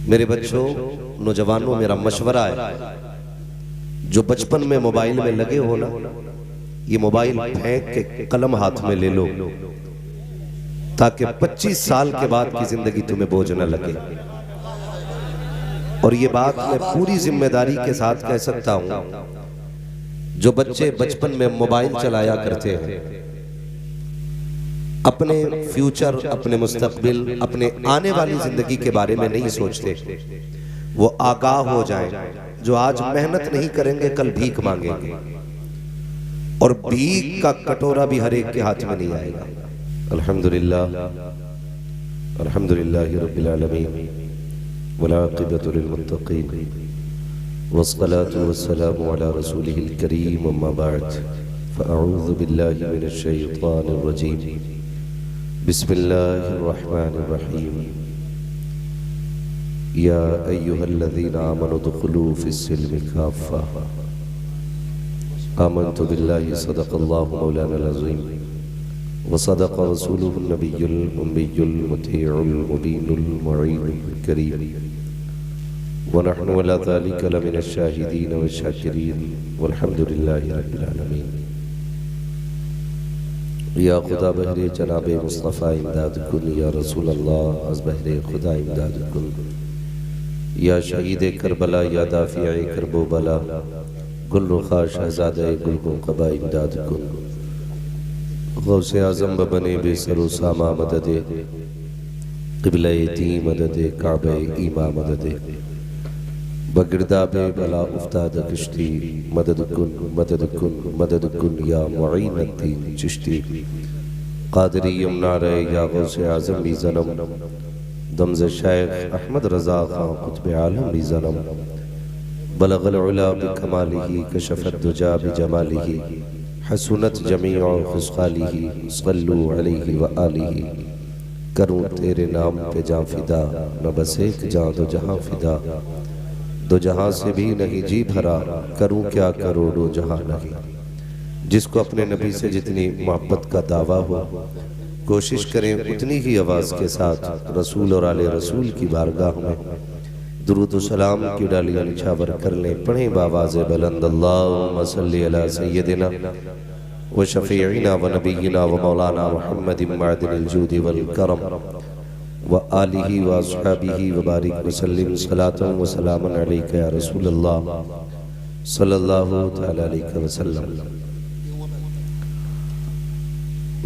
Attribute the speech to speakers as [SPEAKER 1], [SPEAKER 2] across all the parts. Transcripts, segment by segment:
[SPEAKER 1] मेरे बच्चों, नौजवानों, मेरा मशवरा है, जो बचपन में मोबाइल में लगे हो ना, ये मोबाइल फेंक के कलम हाथ में ले लो, ताकि 25 साल के बाद की जिंदगी तुम्हें बोझ न लगे। और ये बात मैं पूरी जिम्मेदारी के साथ कह सकता हूं, जो बच्चे बचपन में मोबाइल चलाया करते हैं, अपने फ्यूचर, अपने मुस्तकबिल, अपने आने वाली जिंदगी के बारे में नहीं सोचते, वो आगाह हो जाएं। जो आज मेहनत नहीं करेंगे कल भीख मांगेंगे, और भीख का कटोरा भी हर एक के हाथ में नहीं आएगा। अल्हम्दुलिल्लाह, अल्हम्दुलिल्लाहि रब्बिल आलमीन, वल आक़िबतु लिल मुत्तक़ीन, वस्सलातु वस्सलामु अला रसूलिहिल करीम, अम्मा बअद, फ़अऊज़ु बिल्लाहि मिनश शैतानिर रजीम, बिस्मिल्लाहिर रहमानिर रहीम, या अय्युहल्लज़ीना आमनु दुख़ुलू फ़िस्सिल्मि काफ़्फ़ा, आमन्तु बिल्लाहि सदक़ल्लाहु मौलानाल अज़ीम, व सदक़ रसूलुहुन नबियुल उम्मियुल मुतीउल मुबीनुल मुईनुल करीम, व नहनु अला ज़ालिका लमिनश शाहिदीन व शाकिरीन, वल्हम्दुलिल्लाहि रब्बिल आलमीन। या खुदा बहरे जनाबे मुस्तफ़ा इमदाद कुन, या रसूल अल्लाह अज़ बहरे खुदा इमदाद कुन, या शहीद करबला, या दाफ़िए करबो बला, गुलरुखा शहज़ादे गुलकुंक़बा इमदाद कुन, गौसे आज़म बने बेसरो सामा मददे, क़िबले ती मददे, काबे ईमा मददे, बगिरदाबे बला उफ्ताद कश्ती, मदद कुन मदद कुन मदद कुन, या मुईनुद्दीन चिश्ती, क़ादिरी यमुना रे, या गौसे आज़म भी ज़नम, दमज़ शेख अहमद रज़ा खां क़ुत्ब आलम भी ज़नम, बलग़ल उला बिकमालिही, कशफ़त दुजा बिजमालिही, हसनत जमीअ ख़िस्क़ालिही, सल्लू अलैहि व आलिही। करूँ तेरे नाम पे जाँ फ़िदा, न बस एक जाँ दो जहाँ फ़िदा, दो जहाँ से भी नहीं जी भरा, करूँ क्या करोड़ों जहाँ नहीं। जिसको अपने नबी से जितनी मोहब्बत का दावा हो, कोशिश करें उतनी ही आवाज़ के साथ रसूल और आले रसूल की बारगाह में दुरूद सलाम की डालियाँ निछावर कर लें। पढ़ें बावाज़े बुलंद, अल्लाहुम्मा सल्ली अला सय्यदिना व शफ़ीइना व नबीना व मौलाना मुहम्मदिन मअदिनिल जूदि वल करम व आलिही व अस्हाबिही व बारिक व सल्लिम सलातन व सलामन अलैका या रसूलल्लाह सल्लल्लाहु तआला अलैहि वसल्लम।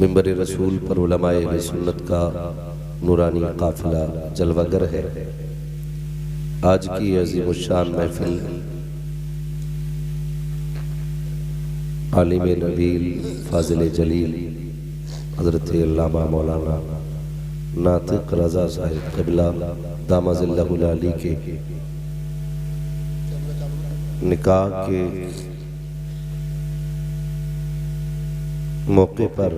[SPEAKER 1] मिंबर रसूल पर उलमाए अहले सुन्नत का नूरानी काफिला जलवागर है। आज की अज़ीमुश्शान महफिल आलिम नबील फाजिल जलील हज़रत अल्लामा मौलाना नातिक रज़ा साहिब क़िबला दामज़िल्लहुल आली के निकाह के मौके पर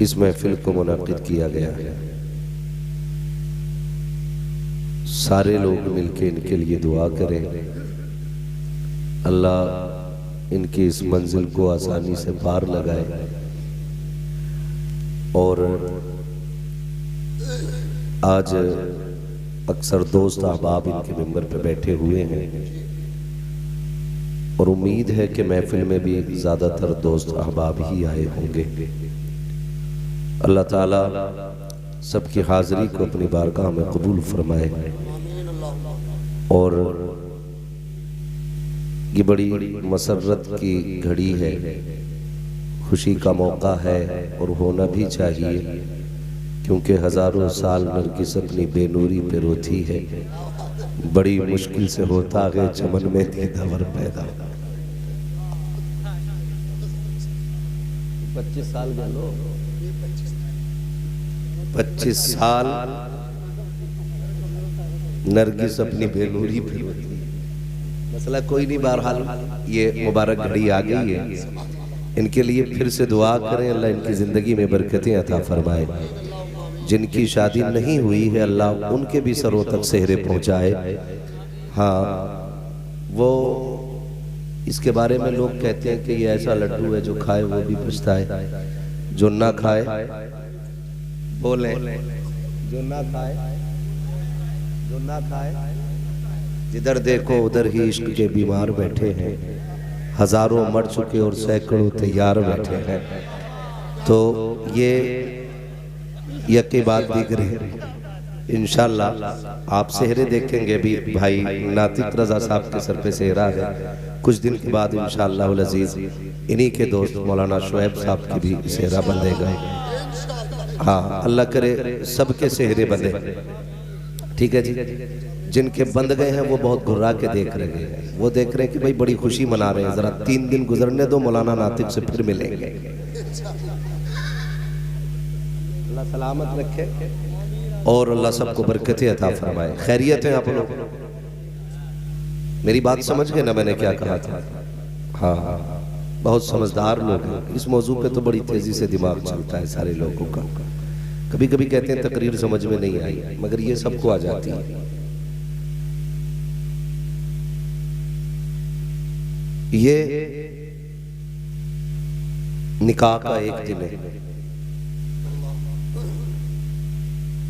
[SPEAKER 1] इस महफिल को मुनाक़िद किया गया है। सारे लोग मिलके इनके लिए दुआ करें, अल्लाह इनकी इस मंजिल को आसानी से पार लगाए। और आज अक्सर दोस्त अहबाब इनके मिंबर पे बैठे हुए हैं, और उम्मीद है कि महफिल में भी ज़्यादातर दोस्त अहबाब ही आए होंगे। अल्लाह ताला सबकी हाज़िरी को अपनी बारगाह में कबूल फरमाए। और ये बड़ी मसर्रत की घड़ी है, खुशी का मौका है, और होना भी चाहिए, क्योंकि हजारों साल नरगिस अपनी बेनूरी पे रोती है। बड़ी मुश्किल से होता है चमन में दीदावर पैदा। 25 साल 25 साल नरगिस अपनी बेनूरी पे रोती है। मसला कोई नहीं, बहरहाल ये मुबारक घड़ी आ गई है। इनके लिए फिर से दुआ करें, अल्लाह इनकी ज़िंदगी में बरकतें अता फरमाए। जिनकी शादी नहीं हुई है, अल्लाह उनके भी सरों तक सेहरे पहुँचाए। हाँ, वो इसके बारे में लोग कहते हैं कि ये ऐसा लड्डू है जो खाए वो भी पछताए, जो ना खाए बोले जो ना खाए जिधर देखो उधर ही इश्क के बीमार बैठे हैं, हजारों मर चुके और सैकड़ों तैयार बैठे हैं। तो ये यकी बात दिख रही है। इंशाल्लाह आप सेहरे देखेंगे भी, भाई नातिक रजा साहब के सर पे सेहरा है। कुछ दिन के बाद इंशाल्लाह अज़ीज इन्हीं के दोस्त मौलाना शुएब साहब की भी सेहरा बंधेगा। हाँ, अल्लाह करे सबके सेहरे बंधे। ठीक है जी। जिनके बंद गए हैं वो बहुत घुर्रा के देख रहे हैं, वो देख रहे हैं कि भाई बड़ी खुशी मना रहे हैं, जरा 3 दिन गुजरने दो, मौलाना नातिक से फिर मिलेंगे। अल्लाह सलामत रखे और अल्लाह सबको बरकतें अता फरमाए। खैरियत है आप लोग? मेरी बात समझ गए ना मैंने क्या कहा था? हाँ हाँ, बहुत समझदार लोग हैं। इस मौजू पे तो बड़ी तेजी से दिमाग चलता है सारे लोगों का। कभी कभी कहते हैं तकरीर समझ में नहीं आई, मगर ये सबको आ जाती है। ये निकाह का एक दिन है,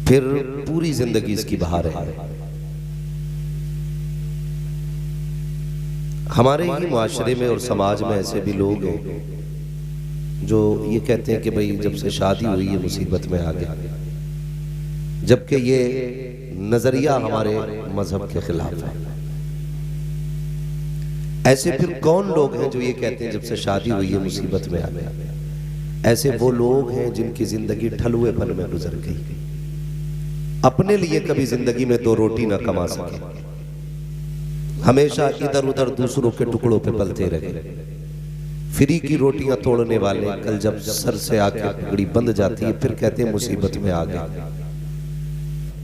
[SPEAKER 1] फिर पूरी जिंदगी इसकी बहार है। हमारे ही मुआशरे में और समाज में ऐसे भी लोग हैं जो ये कहते हैं कि भाई जब से शादी हुई है मुसीबत में आ गया, जबकि ये नजरिया हमारे मजहब के खिलाफ है। ऐसे फिर कौन लोग हैं जो ये कहते हैं जब से शादी हुई है मुसीबत में आ गया? ऐसे वो लोग हैं जिनकी जिंदगी ठलुएपन में गुजर गई, अपने लिए कभी जिंदगी में 2 रोटी ना कमा सके, हमेशा इधर उधर दूसरों के टुकड़ों पे पलते रहे। फ्री की रोटियां तोड़ने वाले कल जब सर से आके पगड़ी बंद जाती है फिर कहते हैं मुसीबत में आ गए।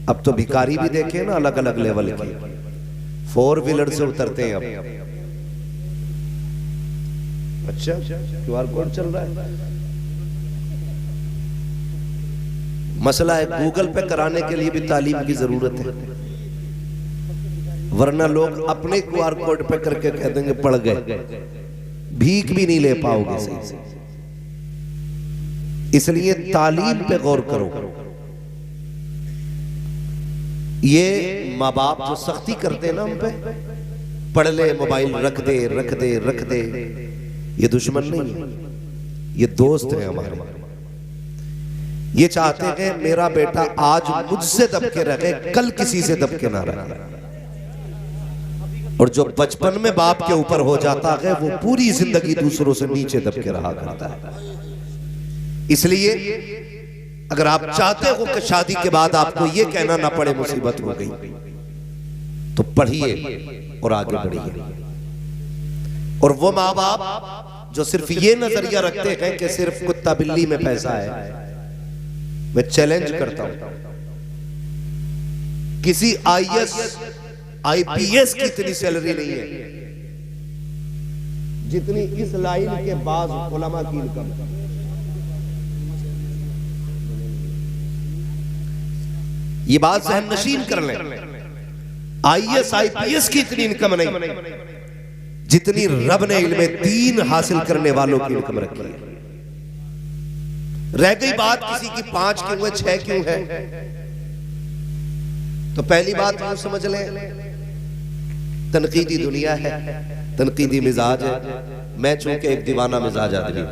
[SPEAKER 1] अब तो भिखारी भी देखे ना अलग अलग लेवल के, 4 व्हीलर से उतरते हैं अब। अच्छा, QR कोड चल रहा है। मसला है गूगल पे कराने के लिए भी तालीम की जरूरत है, वरना लोग अपने QR कोड पे करके कह देंगे पढ़ गए, भीख भी नहीं ले पाओगे सही से। इसलिए तालीम पे गौर करो। ये माँ बाप जो सख्ती करते हैं ना हम पे, पढ़ ले, मोबाइल रख दे रख दे रख दे, ये दुश्मन नहीं है, ये दोस्त है हमारे। ये चाहते हैं मेरा बेटा आज मुझसे दबके रहे, कल किसी से दबके ना रहे। और जो बचपन में बाप के ऊपर हो जाता है वो पूरी जिंदगी दूसरों से नीचे दबके रहा करता है। इसलिए अगर आप चाहते हो कि शादी के बाद आपको ये कहना ना पड़े मुसीबत हो गई, तो पढ़िए और आगे बढ़िए। और वो माँ बाप जो सिर्फ ये नजरिया रखते हैं कि सिर्फ कुत्ता बिल्ली में पैसा है, मैं चैलेंज करता हूं, किसी IAS IPS की इतनी सैलरी नहीं है जितनी इस लाइन के बाद उलमा की इनकम। ये बात जहन नशीन कर लें, IAS IPS की इतनी इनकम नहीं जितनी रब ने इल्मे दीन हासिल करने वालों की इनकम रखी है। रह गई बात किसी की 5 क्यों है 6 क्यों है, तो पहली बात यूं समझ लें, तनकीदी दुनिया है, तनकीदी मिजाज है। मैं चूंकि एक दीवाना मिजाज आदमी,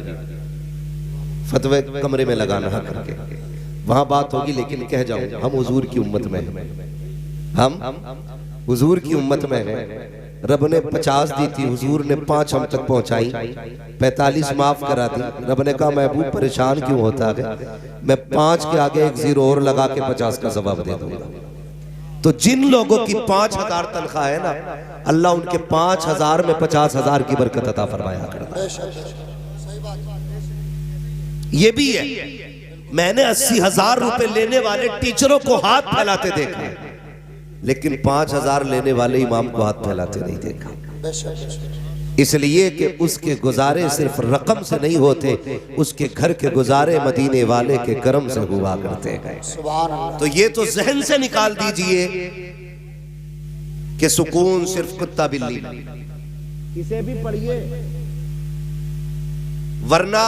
[SPEAKER 1] फतवे कमरे में लगाना करके वहां बात होगी, लेकिन कह जाऊं हम हुजूर की उम्मत में हैं, हम हुजूर की उम्मत में हैं। रब ने 50 दी थी, हुजूर ने 5 हम तक पहुंचाई, 45 माफ करा दी। रब ने कहा महबूब परेशान क्यों होता है, मैं 5 के आगे एक 0 और लगा के 50 का जवाब दे दूंगा। तो जिन लोगों की 5000 तनख्वाह है ना, अल्लाह उनके 5000 में 50,000 की बरकत अता फरमाया करता है। ये भी है, मैंने 80,000 रुपए लेने वाले टीचरों को हाथ फैलाते देखा, लेकिन 5,000 लेने वाले इमाम को हाथ फैलाते नहीं देखा। इसलिए कि उसके गुजारे सिर्फ रकम से नहीं होते, उसके घर के गुजारे मदीने वाले के करम से हुआ करते हैं। तो ये तो जहन से निकाल दीजिए कि सुकून सिर्फ कुत्ता बिल्ली, इसे भी पढ़िए, वरना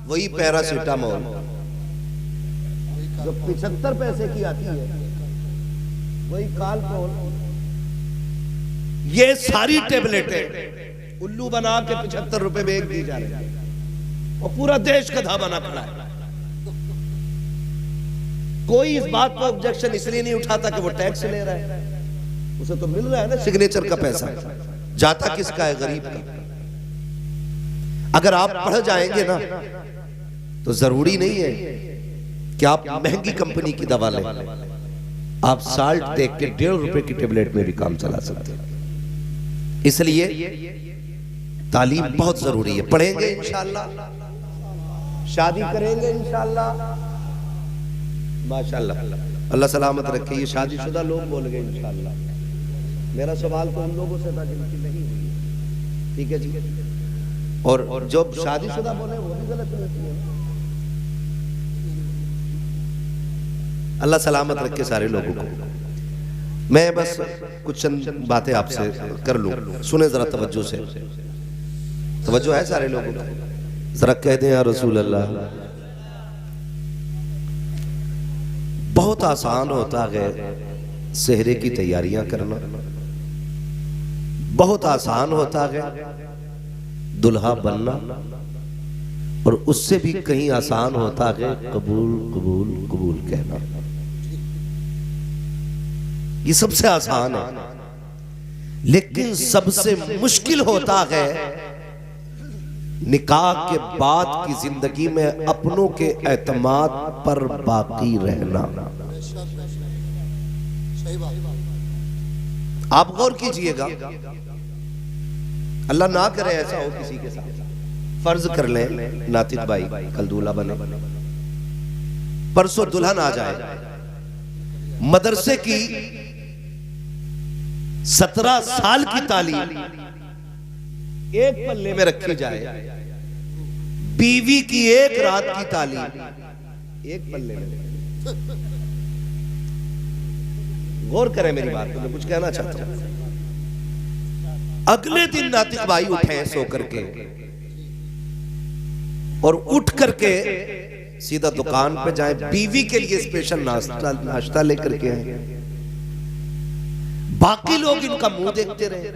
[SPEAKER 1] वही पैरासिटामोल जो 75 पैसे की आती है वही काल पोल। ये सारी टेबलेटें उल्लू बना के 75 रुपए में एक दी जा रही है और पूरा देश गधा बना खड़ा है। कोई इस बात पर ऑब्जेक्शन इसलिए नहीं उठाता कि वो टैक्स ले रहा है, उसे तो मिल रहा है ना सिग्नेचर का पैसा, जाता किसका है? गरीब का। अगर आप पढ़ जाएंगे ना तो जरूरी नहीं है कि आप महंगी कंपनी की दवा लें, आप साल्ट देख के 1.5 रुपए की टेबलेट में भी काम चला सकते हैं। इसलिए तालीम बहुत जरूरी है। पढ़ेंगे इंशाअल्लाह, शादी करेंगे इंशाअल्लाह, माशाअल्लाह, अल्लाह सलामत रखे। ये शादीशुदा लोग बोल गए इंशाअल्लाह। मेरा सवाल तो उन लोगों से था जिनकी नहीं हुई, ठीक है जी। और जो शादीशुदा बोले वो भी गलत नहीं है। अल्लाह सलामत रखे सारे लोगों को। मैं बस कुछ चंद बातें आपसे कर लूं, सुने जरा तवज्जो से। तवज्जो है सारे लोगों को? जरा कह दें या रसूल अल्लाह। बहुत आसान होता है सेहरे की तैयारियां करना, बहुत आसान होता है दुल्हा बनना, और उससे भी कहीं आसान होता है कबूल कबूल कबूल कहना। ये सबसे आसान है, लेकिन सबसे मुश्किल होता है निकाह के बाद की जिंदगी में अपनों के एतमाद पर बाकी रहना। आप गौर कीजिएगा, अल्लाह ना करे ऐसा हो किसी के साथ। फर्ज कर लें नातिक भाई कल दूल्हा बने, परसों दुल्हन आ जाए, मदरसे की 17 साल की तालीम एक पल्ले में रखी जाए, बीवी की एक रात की तालीम एक पल्ले में। गौर करें मेरी बात को, मैं कुछ कहना चाहता हूं। अगले दिन नातिक भाई उठे सो करके और उठ करके सीधा दुकान पे जाए, बीवी के लिए स्पेशल नाश्ता लेकर के आए। बाकी लोग इनका मुंह देखते रहे,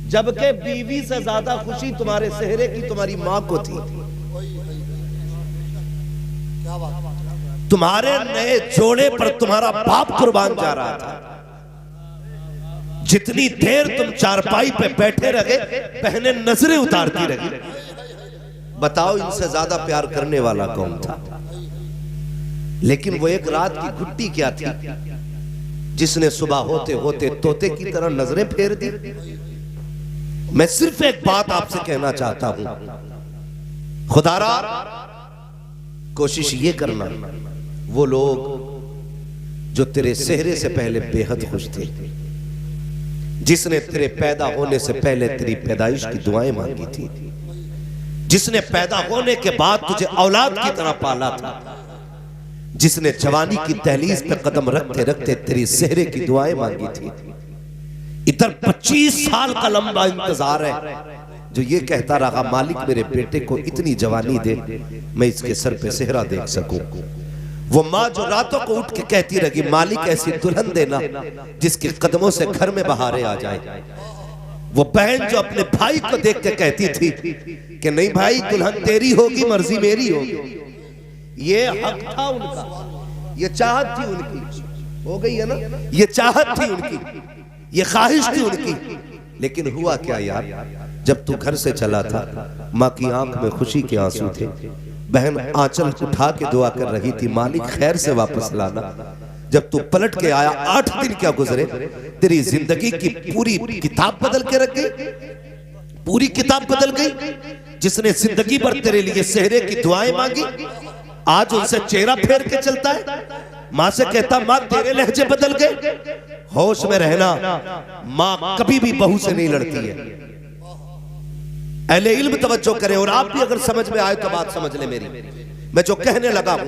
[SPEAKER 1] जबकि बीवी से ज्यादा खुशी तुम्हारे सेहरे की तुम्हारी मां को थी। तुम्हारे नए जोड़े पर तुम्हारा बाप कुर्बान जा रहा था। जितनी देर तुम चारपाई पे बैठे रहे, बहनें नजरें उतारती रही। बताओ इनसे ज्यादा प्यार करने वाला कौन था? लेकिन वो एक रात की गुट्टी क्या थी जिसने सुबह होते होते तोते की तरह नजरें फेर दी। मैं सिर्फ एक बात आपसे कहना चाहता हूं, खुदारा कोशिश ये करना, वो लोग जो तेरे सेहरे से पहले बेहद खुश थे, जिसने तेरे पैदा होने से पहले तेरी पैदाइश की दुआएं मांगी थी, जिसने पैदा होने के बाद तुझे औलाद की तरह पाला था, जिसने जवानी की दहलीज पे कदम रखते रखते तेरी सेहरे की दुआएं मांगी थी, इधर 25 साल का लंबा इंतजार है, जो ये कहता रहा मालिक मेरे बेटे को इतनी जवानी दे, मैं इसके सर पे सेहरा देख सकूं। वो माँ जो रातों को उठ के कहती रही मालिक ऐसी दुल्हन देना जिसके कदमों से घर में बहारें आ जाए। वो बहन जो अपने भाई को देख के कहती थी कि नहीं भाई दुल्हन तेरी होगी, मर्जी मेरी होगी। ये हक था उनका, ये चाहत थी उनकी, हो गई है ना, ये चाहत थी उनकी, ये ख्वाहिश थी उनकी। लेकिन हुआ क्या यार, जब तू घर से चला था माँ की आंख में खुशी के आंसू थे, बहन आंचल उठा के दुआ कर रही थी मालिक खैर से वापस लाना। जब तू पलट के आया 8 दिन क्या गुजरे, तेरी जिंदगी की पूरी किताब बदल के रख गई, पूरी किताब बदल गई। जिसने जिंदगी भर तेरे लिए सेहरे की दुआएं मांगी, आज उनसे चेहरा फेर के चलता है। माँ से कहता माँ तेरे लहजे बदल गए। होश में रहना, माँ कभी भी बहू से नहीं लड़ती है। अहले इल्म तवज्जो करें, और आप भी अगर समझ में आए तो बात समझ ले मेरी। मैं जो कहने लगा हूं,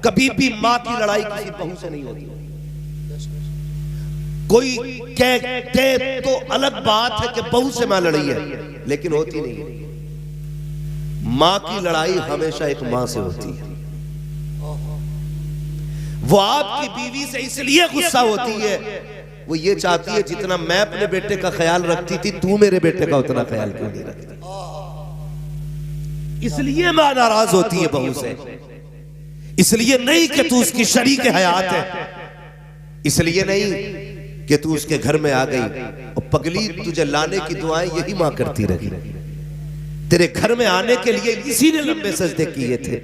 [SPEAKER 1] कभी भी मां की लड़ाई किसी बहू से नहीं होती। कोई कहते तो अलग बात है कि बहू से मां लड़ी है, लेकिन होती नहीं है। मां की लड़ाई हमेशा एक मां से होती है। वो आपकी बीवी से इसलिए गुस्सा होती है, वो ये चाहती है जितना मैं अपने बेटे का ख्याल रखती थी तू मेरे बेटे का उतना ख्याल क्यों नहीं रखती। इसलिए मां नाराज होती है बहू से, इसलिए नहीं कि तू उसकी शरीक हयात है, इसलिए नहीं कि तू उसके घर में आ गई और पगली तुझे लाने की दुआएं यही मां करती रही। तेरे घर में आने के लिए इसी ने लंबे सजदे किए थे,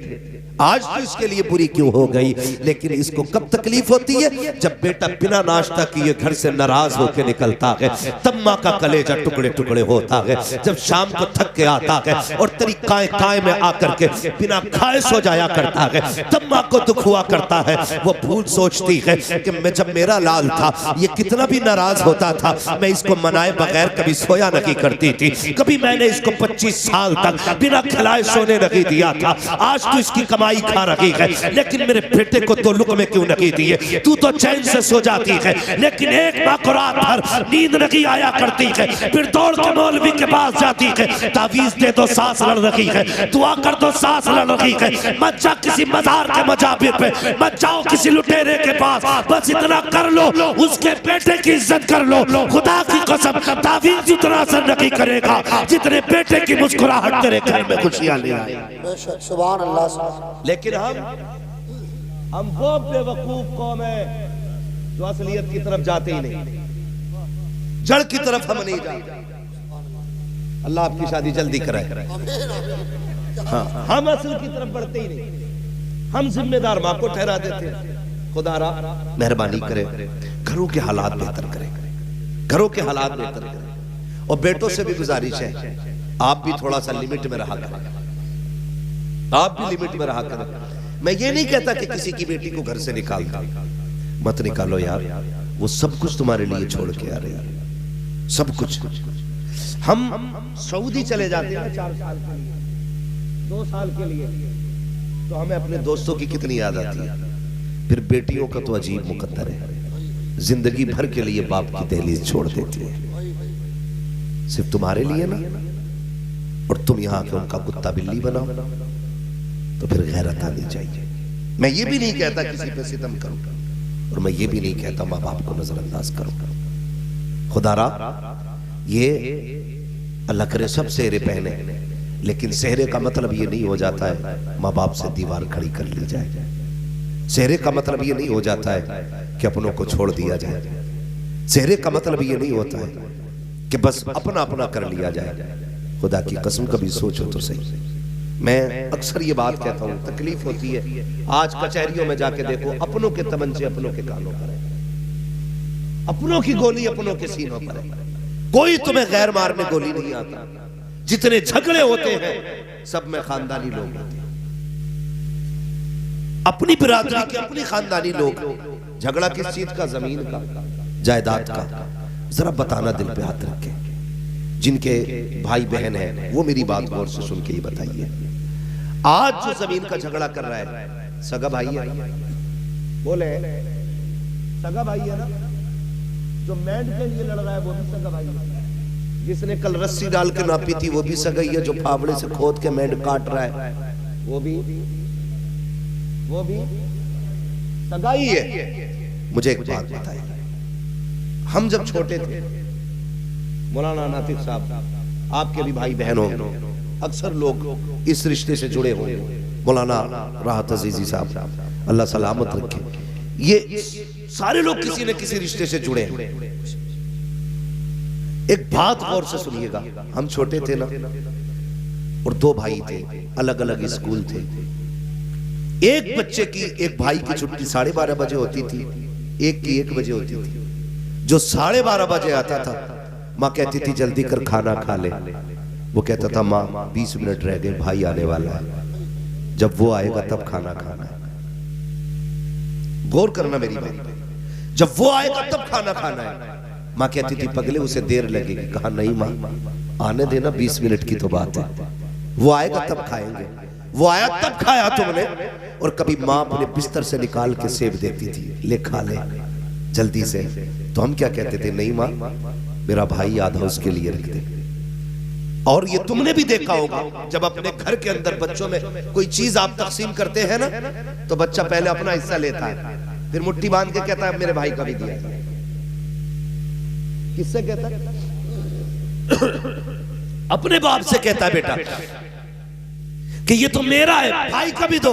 [SPEAKER 1] आज तो इसके लिए बुरी क्यों हो गई। लेकिन इसको कब तकलीफ होती है, जब बेटा बिना नाश्ता किए घर से नाराज होकर निकलता है, तब माँ का कलेजा टुकड़े टुकड़े होता है। जब शाम को थक के आता है और तेरी काय काय में आकर के बिना खाए सो जाया करता है, तब माँ को दुख हुआ करता है। वो भूल सोचती है कि मैं जब मेरा लाल था ये कितना भी नाराज होता था, मैं इसको मनाए बगैर कभी सोया नहीं करती थी, कभी मैंने इसको 25 साल तक बिना खिलाए सोने नहीं दिया था। आज तो इसकी कमाई खा रही है, लेकिन मेरे बेटे को तो लुक में क्यों नहीं दिए, तू तो चैन से सो जाती है। लेकिन एक माँ को रात भर नींद नहीं आया करती है, फिर दौड़ के मौलवी के पास जाती है, तावीज दे दो सांस लड़ रही है, दुआ कर दो सांस लड़ रही है। मत जा किसी मजार के मजाबिर पे, मत जाओ किसी लुटेरे के पास, बस इतना कर लो उसके बेटे की इज्जत कर लो। खुदा की कसम तावीज उतना असर नहीं करेगा जितने बेटे की मुस्कुराहट तेरे घर में खुशियां ले आए।
[SPEAKER 2] सुभान अल्लाह।
[SPEAKER 1] लेकिन हम वो बेवकूफ कौम है जो असलियत की तरफ जाते ही नहीं, जड़ की तरफ हम नहीं जाते। अल्लाह आपकी शादी जल्दी कराए। हाँ, हम असल की तरफ बढ़ते ही नहीं, हम जिम्मेदार माँ को ठहरा देते हैं। खुदारा मेहरबानी करे, घरों के हालात बेहतर करे, घरों के हालात बेहतर करे। और बेटों से भी गुजारिश है, आप भी थोड़ा सा लिमिट में रहा करें, आप भी लिमिट में रहा करें। मैं ये नहीं कहता कि किसी की बेटी को घर से निकाल दो, मत निकालो यार, वो सब कुछ तुम्हारे लिए छोड़ के आ रहे हैं, सब कुछ। हम सऊदी चले जाते हैं 4 साल के लिए, 2 साल के लिए, तो हमें अपने दोस्तों की कितनी याद आती है। फिर बेटियों का तो अजीब मुकद्दर है, जिंदगी भर के लिए बाप की दहलीज छोड़ देती है, सिर्फ तुम्हारे लिए ना, और तुम यहाँ के उनका कुत्ता बिल्ली बनाओ, तो फिर गैरत आनी चाहिए। मैं ये भी नहीं कहता किसी पे सितम करो, और मैं ये भी नहीं कहता माँ बाप को नजरअंदाज करो। खुदारा ये अल्लाह करे सब सेहरे पहने, लेकिन सेहरे का मतलब ये नहीं हो जाता है माँ बाप से दीवार खड़ी कर ली जाए। सेहरे का मतलब ये नहीं हो जाता है कि अपनों को छोड़ दिया जाए। सेहरे का मतलब ये नहीं होता है कि बस अपना अपना कर लिया जाए। खुदा की कसम कभी सोचो तो सही। मैं अक्सर ये बात कहता हूँ, तकलीफ होती है, आज कचहरियों में जाके देखो, अपनों के तमंचे अपनों के कानों पर है, अपनों की गोली अपनों के सीनों पर है। कोई तुम्हें गैर मारने गोली नहीं आता। जितने झगड़े होते हैं सब में खानदानी लोग होते हैं, अपनी बिरादरी के अपनी खानदानी लोग। झगड़ा किस चीज का? जमीन का, जायदाद का। जरा बताना दिल पे हाथ रख के, जिनके भाई बहन हैं वो मेरी बात गौर से सुन के ही बताइए। आज जो जमीन का झगड़ा कर रहा है सगा भाई है, बोले सगा भाई है ना। जो मैंड के लिए लड़ रहा है वो भी सगा भाई है, जिसने कल रस्सी डाल के नापी थी वो भी सगा ही है, जो फावड़े से खोद के मैंड काट रहा है वो भी सगा ही है। मुझे एक बात बताइए, हम जब छोटे थे, मौलाना नातिक साहब आपके भी भाई बहन होंगे, अक्सर लोग इस रिश्ते से जुड़े होंगे, मौलाना राहत अजीजी साहब अल्लाह सलामत रखे, ये सारे लोग किसी न किसी रिश्ते से जुड़े हैं। एक बात गौर से सुनिएगा, हम छोटे थे ना, और 2 भाई थे, अलग अलग स्कूल थे। एक बच्चे की, एक भाई की छुट्टी 12:30 बजे होती थी, एक की 1 बजे होती थी। जो 12:30 बजे आता था, माँ कहती थी जल्दी कर खाना खा ले। वो कहता था माँ 20 मिनट रह गए, भाई आने वाला है, जब वो आएगा तब खाना खाना है। गौर करना मेरी बात, जब वो आएगा तब खाना खाना है। माँ कहती थी पगले उसे देर लगेगी। कहा नहीं माँ, आने देना, 20 मिनट की तो बात है, वो आएगा तब खाएंगे। वो आया तब खाया तुमने। और कभी माँ अपने बिस्तर से निकाल के सेब देती थी, ले खा ले जल्दी से। तो हम क्या कहते थे, नहीं माँ मेरा भाई आधा उसके लिए रख दे। और ये तुमने भी देखा होगा, जब अपने घर के अंदर बच्चों में कोई चीज आप तकसीम करते हैं ना, तो बच्चा पहले अपना हिस्सा लेता है, फिर मुट्ठी बांध के कहता है मेरे भाई का भी दिया। किससे कहता है? अपने बाप से कहता है बेटा कि ये तो मेरा है, भाई का भी दो।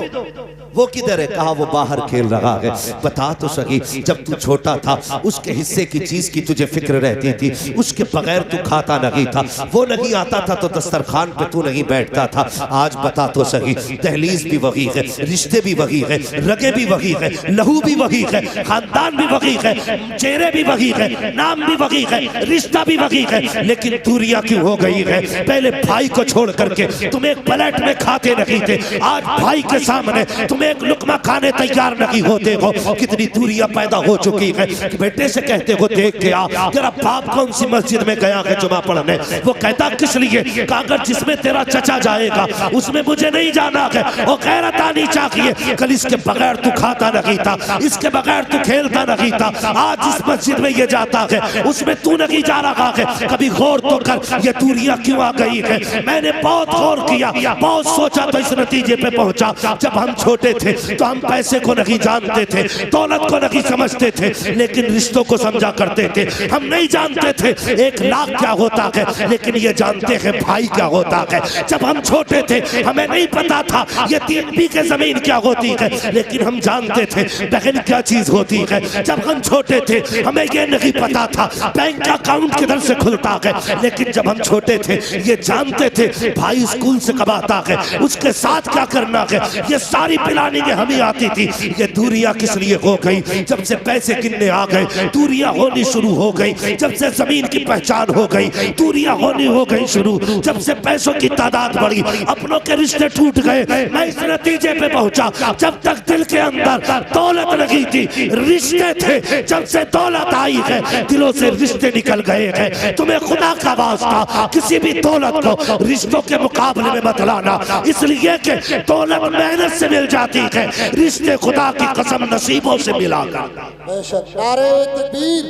[SPEAKER 1] वो किधर है? कहा वो बाहर खेल रहा है। बता तो सही, जब तू छोटा था उसके हिस्से की चीज की तुझे फिक्र रहती थी, उसके बगैर तू खाता नहीं था। वो नहीं आता था तो दस्तरखान पे तू नहीं बैठता था। आज बता तो सही, दहलीज भी वही है, रिश्ते भी वही है, रगे भी वही है, लहू भी वही है, खानदान भी वही है, चेहरे भी वही है, नाम भी वही है, रिश्ता भी वही है, लेकिन दूरियां क्यों हो गई है? पहले भाई को छोड़ करके तुम एक प्लेट में खाते नहीं थे, आज भाई के सामने तुम एक लुकमा खाने तैयार नहीं होते हो। कितनी दूरियां पैदा हो चुकी है। बेटे से कहते हो देख के आ, तेरा बाप कौन सी मस्जिद में गया है जुमा पढ़ने? वो कहता किस लिए? कागज जिसमें तेरा चचा जाएगा उसमें मुझे नहीं जाना है। वो गैरत आनी चाहिए। कल इसके बगैर तू खाता नहीं था, इसके बगैर तू खेलता नहीं था, आज इस मस्जिद में ये जाता है उसमें तू नहीं जा रहा है। कभी गौर तो कर, ये दूरियां क्यों आ गई है? मैंने बहुत गौर किया, बहुत सोचा तो इस नतीजे पे पहुंचा। जब हम छोटे थे तो हम पैसे को नहीं जानते थे, दौलत को नहीं समझते थे, लेकिन रिश्तों को समझा करते थे। हम नहीं जानते थे 1 लाख क्या होता है, लेकिन ये जानते हैं भाई क्या होता है। जब हम छोटे थे हमें नहीं पता था ये 3 बीघे जमीन क्या होती है, लेकिन हम जानते थे बहन क्या चीज होती है। जब हम छोटे थे हमें ये नहीं पता था बैंक अकाउंट किधर से खुलता है, लेकिन जब हम छोटे थे ये जानते थे भाई स्कूल से कब आता है, उसके साथ क्या करना है। ये सारी प्लानिंग हमें आती थी। ये दूरियां किस लिए हो गई? जब से पैसे गिनने आ गए दूरियां होनी शुरू हो गई। जब से जमीन की पहचान हो गई दूरियां होनी हो गई शुरू। जब से पैसों की तादाद बढ़ी अपनों के रिश्ते टूट गए। मैं इस नतीजे पे पहुंचा, जब तक दिल के अंदर दौलत नहीं थी रिश्ते थे। जब से दौलत आई है दिलों से रिश्ते निकल गए हैं। तुम्हें खुदा का वास्ता किसी भी दौलत को रिश्तों के मुकाबले में मत लाना, इसलिए कि दौलत मेहनत से मिल जाती है, रिश्ते खुदा की कसम नसीबों से मिला कर।
[SPEAKER 2] नारे तकबीर,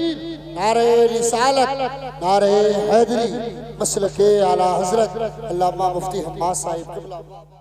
[SPEAKER 2] नारे रिसालत, नारे हैदरी, मसलके आला हजरत अल्लामा मुफ्ती हम्माद साहिब।